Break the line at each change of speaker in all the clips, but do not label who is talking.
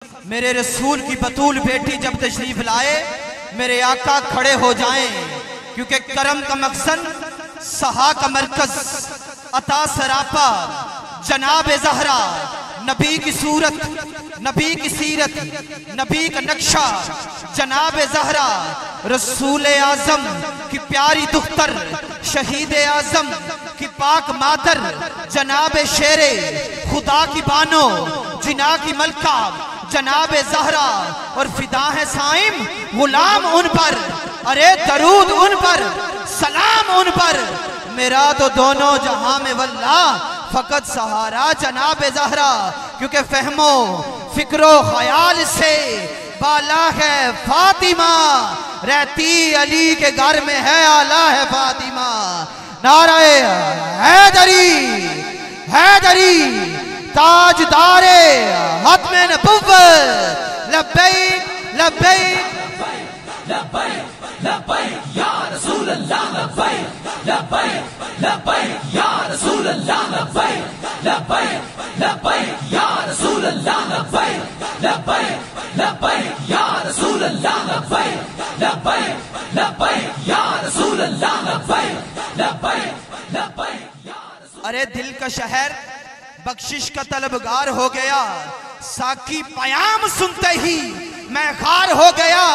मेरे रसूल की बतूल बेटी जब तशरीफ लाए मेरे आका खड़े हो जाएं, क्योंकि करम का मकसद, सहा का मरकज, अता सरापा, जनाब ज़हरा, नबी की सूरत, नबी की सीरत, नबी का नक्शा, जनाब ज़हरा रसूल आज़म की प्यारी दुख्तर, शहीद आज़म की पाक मातर, जनाब शेरे खुदा की बानो, जिना की मलका, जनाब ज़हरा और फिदा है साइम गुलाम उन पर, अरे दरूद उन पर, सलाम उन पर, मेरा तो दोनों जहां में वल्लाह फकत सहारा जनाब ज़हरा, क्योंकि फहमो फिक्रो ख्याल से बाला है फातिमा, रहती अली के घर में है आला है फातिमा। नारे हैदरी हैदरी ताजदारे हत्मे नबुव्वत, लब्बैक लब्बैक
लब्बैक लब्बैक या रसूल अल्लाह, लब्बैक लब्बैक लब्बैक या रसूल अल्लाह, लब्बैक लब्बैक लब्बैक या रसूल अल्लाह, लब्बैक लब्बैक लब्बैक या रसूल अल्लाह, लब्बैक लब्बैक लब्बैक या रसूल अल्लाह, लब्बैक लब्बैक लब्बैक या रसूल।
अरे दिल का शहर बख्शिश का तलबगार हो गया, साकी पयाम सुनते ही मैं खार हो गया।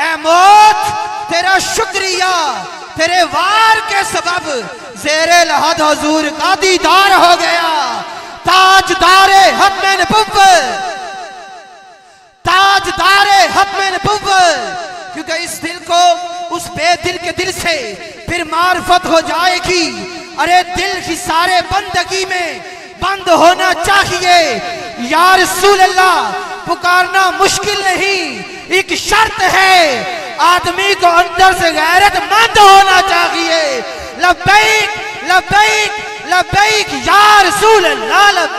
ऐ मौत तेरा शुक्रिया, तेरे वार के सबब ज़ेरे लहद हुजूर का दीदार हो गया। ताजदारे हत्मे नबुव्वत, ताजदारे हत्मे नबुव्वत, क्योंकि इस दिल को उस बेदिल के दिल से फिर मार्फत हो जाएगी। अरे दिल की सारे बंदगी में बंद होना चाहिए। या रसूल अल्लाह पुकारना मुश्किल नहीं, एक शर्त है, आदमी को अंदर से गैरतमंद होना चाहिए। लब्बैक लब्बैक लब्बैक या रसूल अल्लाह, लब्बैक।